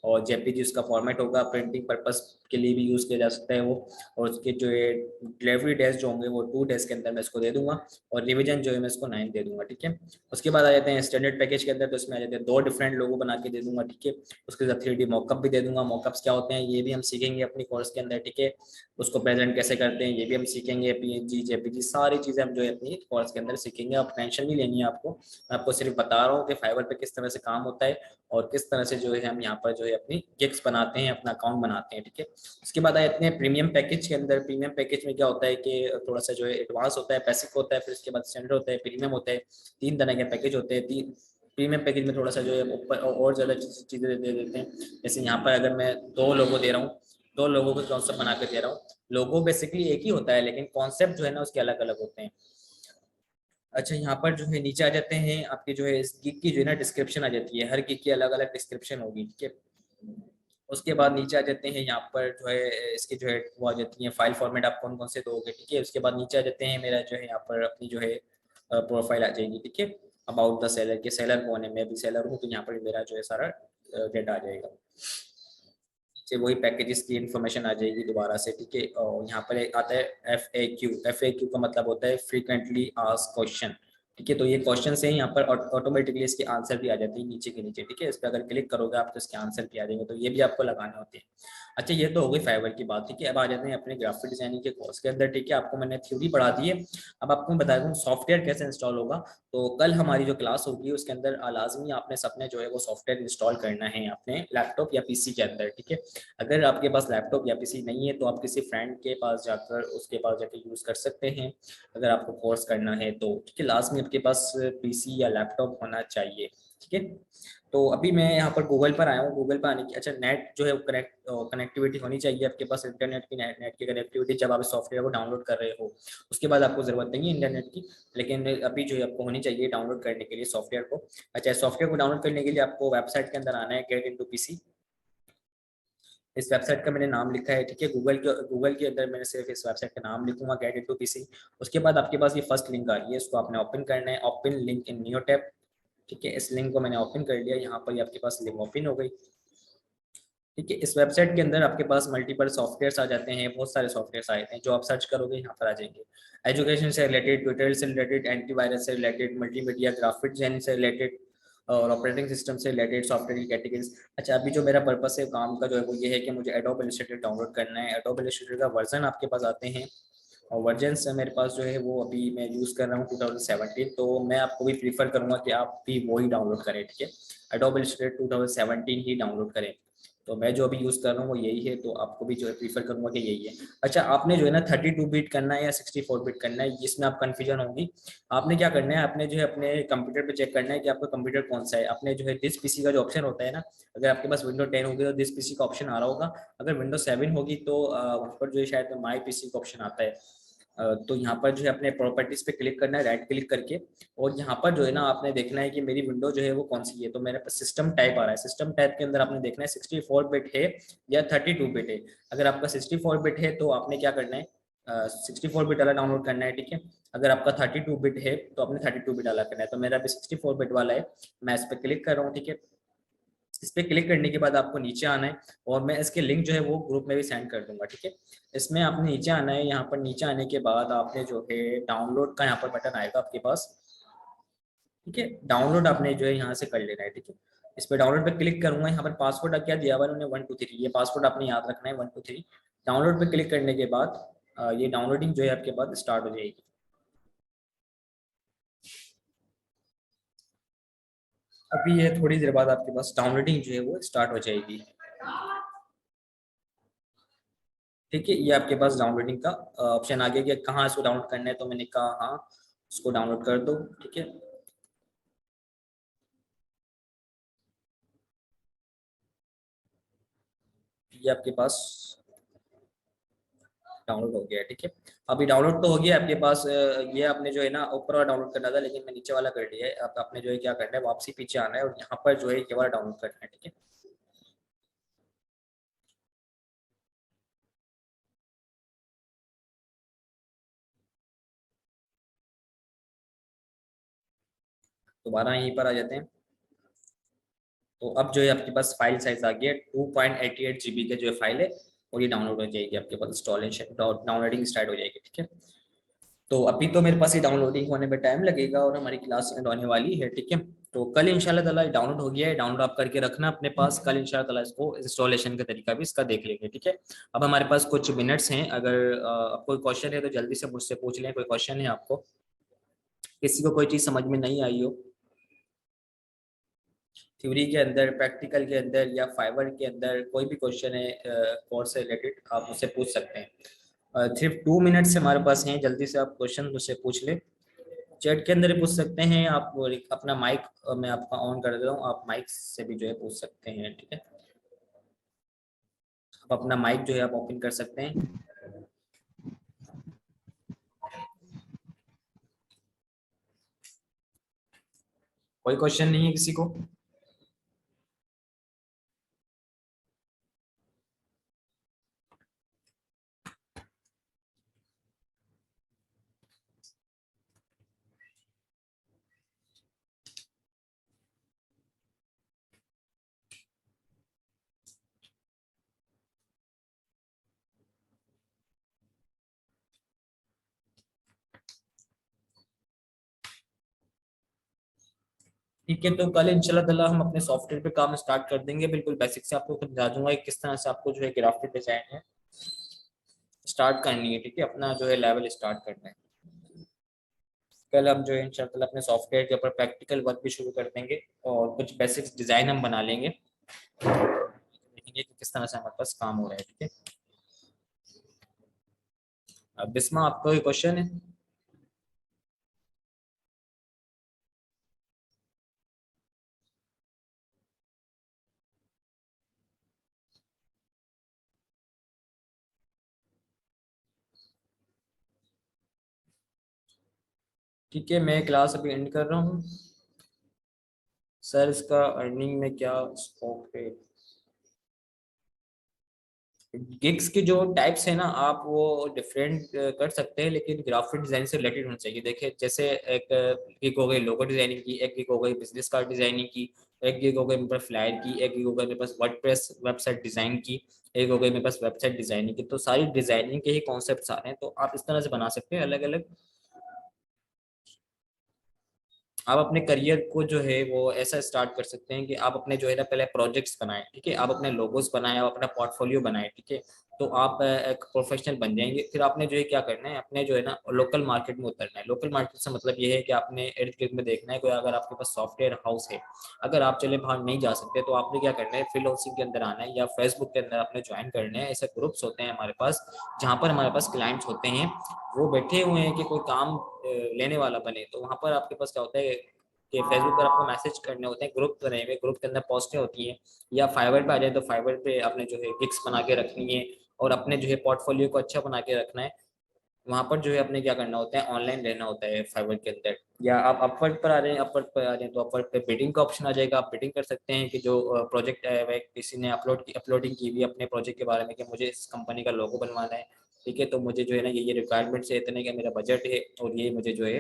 और जेपीजी उसका फॉर्मेट होगा, प्रिंटिंग पर्पस के लिए भी यूज किया जा सकता है वो। और उसके जो है डिलीवरी डेज जो होंगे वो 2 डेज के अंदर मैं इसको दे दूंगा, और रिवीजन जो है मैं इसको 9 दे दूंगा, ठीक है। उसके बाद आ जाते हैं स्टैंडर्ड पैकेज के अंदर, तो इसमें आ जाते हैं 2 डिफरेंट लोगो बना के दे दूंगा, ठीक है। उसके साथ 3D मॉकअप भी दे दूंगा। मॉकअप्स क्या होते हैं ये भी हम सीखेंगे अपनी कोर्स के अंदर, ठीक है। उसको प्रेजेंट कैसे करते हैं ये भी हम सीखेंगे, पीएनजी, जेपीजी, सारी चीजें हम जो है अपनी कोर्स के अंदर सीखेंगे। आप टेंशन नहीं लेनी है आपको, मैं आपको सिर्फ बता रहा हूँ कि फाइवर पे किस तरह से काम होता है, और किस तरह से जो है हम यहाँ पर जो है अपनी गिग्स बनाते हैं, अपना अकाउंट बनाते हैं, ठीक है। उसके बाद आए इतने प्रीमियम पैकेज के अंदर। प्रीमियम पैकेज में क्या होता है कि थोड़ा सा जो है एडवांस होता है, बेसिक होता है, फिर उसके बाद स्टैंडर्ड होता है, प्रीमियम होता है। 3 तरह के पैकेज होते हैं। तीन प्रीमियम पैकेज में थोड़ा सा जो है ऊपर और ज़्यादा चीज़ें दे देते हैं। जैसे यहाँ पर अगर मैं 2 लोगो दे रहा हूँ, 2 लोगों को कॉन्सेप्ट बना के दे रहा हूँ। लोगो बेसिकली एक ही होता है, लेकिन कॉन्सेप्ट जो है ना उसके अलग अलग होते हैं। अच्छा, यहाँ पर जो है नीचे आ जाते हैं आपके जो है इस गिग की जो है ना डिस्क्रिप्शन आ जाती है, हर गिग की अलग अलग डिस्क्रिप्शन होगी, ठीक है। उसके बाद नीचे आ जाते हैं यहाँ पर जो है इसके जो है वो आ जाती है फाइल फॉर्मेट, आप कौन कौन से दोगे, ठीक है। उसके बाद नीचे आ जाते हैं मेरा जो है यहाँ पर अपनी जो है प्रोफाइल आ जाएगी, ठीक है। अबाउट द सेलर के सेलर कौन है, मैं भी सेलर हूँ, तो यहाँ पर मेरा जो है सारा डेटा आ जाएगा। से वही पैकेजेस की इन्फॉर्मेशन आ जाएगी दोबारा से, ठीक है। और यहाँ पर एक आता है FAQ। FAQ का मतलब होता है फ्रीक्वेंटली आस्क्ड क्वेश्चन, ठीक है। तो ये क्वेश्चन है यहाँ पर ऑटोमेटिकली इसके आंसर भी आ जाते हैं नीचे के नीचे, ठीक है। इस पर अगर क्लिक करोगे आप तो इसके आंसर भी आ जाएंगे, तो ये भी आपको लगाने होते हैं। अच्छा, ये तो हो गई फाइवर की बात। ठीक है, अब आ जाते हैं अपने ग्राफिक डिजाइनिंग के कोर्स के अंदर। ठीक है, आपको मैंने थ्योरी पढ़ा दी है, अब आपको मैं बता दूं सॉफ्टवेयर कैसे इंस्टॉल होगा। तो कल हमारी जो क्लास होगी उसके अंदर लाजमी आपने सबने जो है वो सॉफ्टवेयर इंस्टॉल करना है अपने लैपटॉप या पीसी के अंदर। ठीक है, अगर आपके पास लैपटॉप या पीसी नहीं है तो आप किसी फ्रेंड के पास जाकर उसके पास जाकर यूज कर सकते हैं अगर आपको कोर्स करना है तो। ठीक है, लाजमी आपके पास पीसी या लैपटॉप होना चाहिए। ठीक है, तो अभी मैं यहाँ पर गूगल पर आया हूँ। गूगल पर आने की, अच्छा नेट जो है कनेक्टिविटी होनी चाहिए आपके पास, इंटरनेट की, नेट की कनेक्टिविटी जब आप सॉफ्टवेयर को डाउनलोड कर रहे हो। उसके बाद आपको जरूरत नहीं है इंटरनेट की, लेकिन अभी जो है आपको होनी चाहिए डाउनलोड करने के लिए सॉफ्टवेयर को। अच्छा, सॉफ्टवेयर को डाउनलोड करने के लिए आपको वेबसाइट के अंदर आना है, गेट इनटू पीसी। इस वेबसाइट का मैंने नाम लिखा है। ठीक है, गूगल के अंदर मैंने सिर्फ इस वेबसाइट का नाम लिखूंगा, गेट इनटू पीसी। उसके बाद आपके पास ये फर्स्ट लिंक आ रही है, इसको आपने ओपन करना है, open link in new tab. ठीक है, इस लिंक को मैंने ओपन कर लिया, यहाँ पर आपके पास लिंक ओपन हो गई। ठीक है, इस वेबसाइट के अंदर आपके पास मल्टीपल सॉफ्टवेयर आ जाते हैं, बहुत सारे सॉफ्टवेयर आए हैं, जो आप सर्च करोगे यहाँ पर आ जाएंगे। एजुकेशन से रिलेटेड, ट्यूटोरियल से रिलेटेड, एंटीवायरस से रिलेटेड, मल्टीमीडिया, ग्राफिक डिजाइनिंग से रिलेटेड और ऑपरेटिंग सिस्टम से रिलेटेड सॉफ्टवेयर की कैटेगरीज। अच्छा, अभी जो मेरा पर्पस है काम का जो है वो ये है कि मुझे एडोब इलस्ट्रेटर डाउनलोड करना है। एडोब इलस्ट्रेटर का वर्जन आपके पास आते हैं, और वर्जन से मेरे पास जो है वो अभी मैं यूज़ कर रहा हूँ 2017। तो मैं आपको भी प्रीफर करूँगा कि आप भी वो ही डाउनलोड करें। ठीक है, एडोब इलस्ट्रेटर 2017 ही डाउनलोड करें। तो मैं जो अभी यूज़ कर रहा हूँ वो यही है, तो आपको भी जो है प्रीफर करूँगा कि यही है। अच्छा, आपने जो है ना 32 बिट करना है या 64 बिट करना है, इसमें आप कन्फ्यूजन होगी। आपने क्या करना है, आपने जो है अपने कंप्यूटर पे चेक करना है कि आपका कंप्यूटर कौन सा है। आपने जो है दिस पीसी का जो ऑप्शन होता है ना, अगर आपके पास विंडो 10 होगी तो दिस पीसी का ऑप्शन आ रहा होगा। अगर विंडो 7 होगी तो वहाँ पर जो है शायद माई पीसी का ऑप्शन आता है। तो यहाँ पर जो है अपने प्रॉपर्टीज पे क्लिक करना है, राइट क्लिक करके, और यहाँ पर जो है ना आपने देखना है कि मेरी विंडो जो है वो कौन सी है। तो मेरे पास सिस्टम टाइप आ रहा है, सिस्टम टाइप के अंदर आपने देखना है 64 बिट है या 32 बिट है। अगर आपका 64 बिट है तो आपने क्या करना है, 64 बिट वाला डाउनलोड करना है। ठीक है, अगर आपका 32 बिट है तो आपने 32 बिट वाला करना है। तो मेरा अभी 64 बिट वाला है, मैं इस पर क्लिक कर रहा हूँ। ठीक है, इस पर क्लिक करने के बाद आपको नीचे आना है, और मैं इसके लिंक जो है वो ग्रुप में भी सेंड कर दूंगा। ठीक है, इसमें आपने नीचे आना है, यहाँ पर नीचे आने के बाद आपने जो है डाउनलोड का यहाँ पर बटन आएगा आपके पास। ठीक है, डाउनलोड आपने जो है यहाँ से कर लेना है। ठीक है, इस पर डाउनलोड पे क्लिक करूंगा, यहाँ पर पासवर्ड क्या दिया हुआ है उन्होंने 123, ये पासवर्ड आपने याद रखना है 123। डाउनलोड पे क्लिक करने के बाद ये डाउनलोडिंग जो है आपके पास स्टार्ट हो जाएगी। अभी ये थोड़ी देर बाद आपके पास डाउनलोडिंग जो है वो स्टार्ट हो जाएगी। ठीक है, ये आपके पास डाउनलोडिंग का ऑप्शन आ गया कि कहाँ इसको डाउनलोड करना है, तो मैंने कहा हाँ, उसको डाउनलोड कर दो। ठीक है, ये आपके पास डाउनलोड हो गया है। ठीक है, अभी डाउनलोड तो हो गया आपके पास। ये आपने जो है ना ऊपर वाला डाउनलोड करना था, लेकिन मैं नीचे वाला कर लिया है। अब आपने जो है क्या करना है, वापसी पीछे आना है और यहाँ पर जो है ये वाला डाउनलोड करना है। ठीक है, दोबारा यहीं पर आ जाते हैं। तो अब जो है आपके पास फाइल साइज आ गया 2.88 GB का जो है फाइल है, और ये डाउनलोड हो जाएगी आपके पास, इंस्टॉलेशन डाउनलोडिंग स्टार्ट हो जाएगी। ठीक है, तो अभी तो मेरे पास ये डाउनलोडिंग होने में टाइम लगेगा और हमारी क्लास एंड होने वाली है। ठीक है, तो कल इंशाल्लाह ताला डाउनलोड हो गया है, डाउनलोड आप करके रखना अपने पास, कल इंशाल्लाह ताला इसको इंस्टॉलेशन का तरीका भी इसका देख लेंगे। ठीक है, अब हमारे पास कुछ मिनट्स हैं, अगर कोई क्वेश्चन है तो जल्दी से मुझसे पूछ लें। कोई क्वेश्चन है आपको, किसी को कोई चीज़ समझ में नहीं आई हो, थ्योरी के अंदर, प्रैक्टिकल के अंदर या फाइवर के अंदर कोई भी क्वेश्चन है कोर्स से रिलेटेड, आप मुझसे पूछ सकते हैं। सिर्फ 2 मिनट्स हमारे पास हैं, जल्दी से आप क्वेश्चन मुझसे पूछ लें। चैट के अंदर ही पूछ सकते हैं आप, वो अपना माइक मैं आपका ऑन कर दे रहा हूँ, आप माइक से भी जो है पूछ सकते हैं। ठीक है, आप अपना माइक जो है आप ओपन कर सकते हैं। कोई क्वेश्चन नहीं है किसी को? ठीक है, तो कल इंशाल्लाह ताला हम अपने सॉफ्टवेयर पे काम स्टार्ट कर देंगे। बिल्कुल बेसिक से आपको समझा दूंगा कि किस तरह से आपको जो है ग्राफिक डिजाइन है स्टार्ट करनी है। ठीक है, अपना जो है लेवल स्टार्ट करना है। कल हम जो है इंशाल्लाह अपने सॉफ्टवेयर के ऊपर प्रैक्टिकल वर्क भी शुरू कर देंगे और कुछ बेसिक्स डिजाइन हम बना लेंगे, देखेंगे कि किस तरह से हमारे पास काम हो रहा है। ठीक है, अब बिस्मा आपका कोई क्वेश्चन है? ठीक है, मैं क्लास अभी एंड कर रहा हूँ। सर, इसका अर्निंग में क्या स्कोप है? गिग्स के जो टाइप्स है ना, आप वो डिफरेंट कर सकते हैं, लेकिन ग्राफिक डिजाइन से रिलेटेड होना चाहिए। देखिए, जैसे एक गिग हो गई लोगो डिजाइनिंग की, एक गिग हो गई बिजनेस कार्ड डिजाइनिंग की, एक गिग हो गई मेरे पास फ्लायर की, एक गिग हो गई मेरे पास वर्डप्रेस वेबसाइट डिजाइन की, एक हो गई मेरे पास वेबसाइट डिजाइनिंग की। तो सारी डिजाइनिंग के ही कॉन्सेप्ट आ रहे हैं, तो आप इस तरह से बना सकते हैं अलग अलग। आप अपने करियर को जो है वो ऐसा स्टार्ट कर सकते हैं कि आप अपने जो है ना पहले प्रोजेक्ट्स बनाएं। ठीक है, आप अपने लोगोस बनाएं, आप अपना पोर्टफोलियो बनाएं। ठीक है, तो आप एक प्रोफेशनल बन जाएंगे। फिर आपने जो है क्या करना है, अपने जो है ना लोकल मार्केट में उतरना है। लोकल मार्केट से मतलब ये है कि आपने इर्द गिर्द में देखना है कोई अगर आपके पास सॉफ्टवेयर हाउस है, अगर आप चले बाहर नहीं जा सकते तो आपने क्या करना है, फ्रीलांसिंग के अंदर आना है या फेसबुक के अंदर आपने ज्वाइन करना है। ऐसे ग्रुप्स होते हैं हमारे पास जहाँ पर हमारे पास क्लाइंट्स होते हैं, वो बैठे हुए हैं कि कोई काम लेने वाला बने। तो वहां पर आपके पास क्या होता है कि फेसबुक पर आपको मैसेज करने होते हैं, ग्रुप बने हुए, ग्रुप के अंदर पोस्टें होती हैं। या फाइवर पे आ जाए तो फाइवर पे आपने जो है गिग्स बना के रखनी है और अपने जो है पोर्टफोलियो को अच्छा बना के रखना है। वहां पर जो है अपने क्या करना होता है, ऑनलाइन रहना होता है फाइवर के अंदर। या आप अपवर्क पर आ रहे हैं, अपवर्क पर आ रहे हैं तो अपवर्क पे बिडिंग का ऑप्शन आ जाएगा। आप बिडिंग कर सकते हैं कि जो प्रोजेक्ट है वह किसी ने अपलोडिंग की हुई है अपने प्रोजेक्ट के बारे में कि मुझे इस कंपनी का लोगो बनवाना है। ठीक है, तो मुझे जो है ना ये रिक्वायरमेंट्स है, इतने का मेरा बजट है और ये मुझे जो है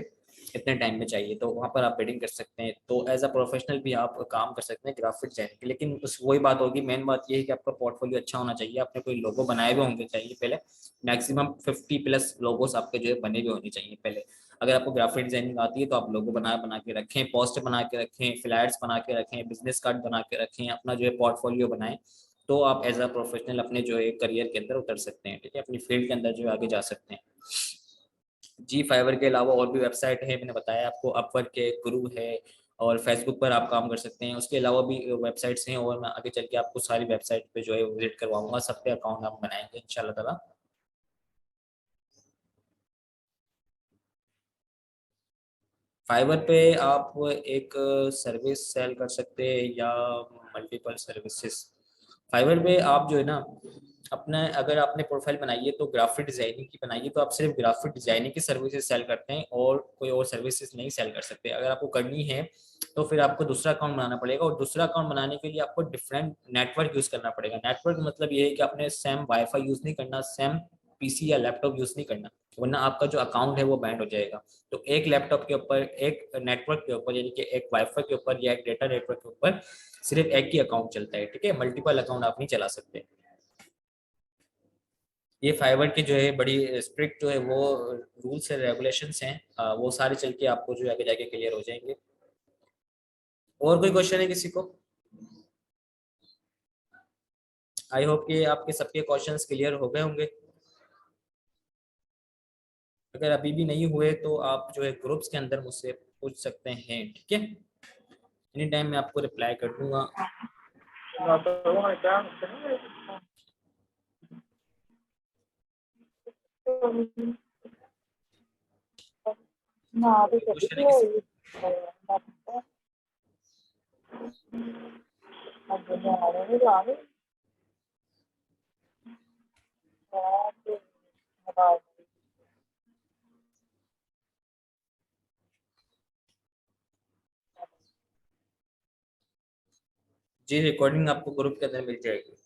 इतने टाइम में चाहिए। तो वहाँ पर आप बिडिंग कर सकते हैं। तो एज अ प्रोफेशनल भी आप काम कर सकते हैं ग्राफिक डिजाइनिंग की। लेकिन उस वही बात होगी, मेन बात ये है कि आपका पोर्टफोलियो अच्छा होना चाहिए, आपने कोई लोगो बनाए हुए होंगे चाहिए पहले। मैक्सिमम 50+ लोगोस आपके जो है बने हुए होने चाहिए पहले। अगर आपको ग्राफिक डिजाइनिंग आती है तो आप लोगो बना बना के रखें, पोस्ट बना के रखें, फ्लैट्स बना के रखें, बिजनेस कार्ड बना के रखें, अपना जो है पोर्टफोलियो बनाएं। तो आप एज अ प्रोफेशनल अपने जो है करियर के अंदर उतर सकते हैं। ठीक है, अपनी फील्ड के अंदर जो है आगे जा सकते हैं। जी, फाइवर के अलावा और भी वेबसाइट है, मैंने बताया आपको, अपवर्क के, गुरु है, और फेसबुक पर आप काम कर सकते हैं। उसके अलावा भी वेबसाइट्स हैं और मैं आगे चल के आपको सारी वेबसाइट पे जो है विजिट करवाऊंगा, सब पे अकाउंट आप बनाएंगे इंशाल्लाह ताला। फाइवर पे आप एक सर्विस सेल कर सकते हैं या मल्टीपल सर्विसेज। फाइवर पे आप जो है ना अपना, अगर आपने प्रोफाइल बनाई है तो ग्राफिक डिजाइनिंग की बनाई है तो आप सिर्फ ग्राफिक डिजाइनिंग की सर्विसेज सेल करते हैं और कोई और सर्विसेज नहीं सेल कर सकते। अगर आपको करनी है तो फिर आपको दूसरा अकाउंट बनाना पड़ेगा, और दूसरा अकाउंट बनाने के लिए आपको डिफरेंट नेटवर्क यूज करना पड़ेगा। नेटवर्क मतलब ये है कि आपने सेम वाईफाई यूज नहीं करना, सेम पीसी या लैपटॉप यूज नहीं करना, वरना आपका जो अकाउंट है वो बैंड हो जाएगा। तो एक लैपटॉप के ऊपर, एक नेटवर्क के ऊपर, यानी कि एक वाईफाई के ऊपर या एक डेटा नेटवर्क के ऊपर सिर्फ एक ही अकाउंट चलता है। ठीक है, मल्टीपल अकाउंट आप नहीं चला सकते। ये फाइबर के जो है बड़ी स्ट्रिक्ट जो है वो रूल्स है, रेगुलेशंस हैं, वो सारे चल के आपको जो आगे जाके क्लियर हो जाएंगे। और कोई क्वेश्चन है किसी को? आई होप कि आपके सबके क्वेश्चंस क्लियर हो गए होंगे। अगर अभी भी नहीं हुए तो आप जो है ग्रुप्स के अंदर मुझसे पूछ सकते हैं। ठीक है, एनी टाइम मैं आपको रिप्लाई कर दूंगा। और कोई क्वेश्चन है किसी को? जी, रिकॉर्डिंग आपको ग्रुप के अंदर मिल जाएगी।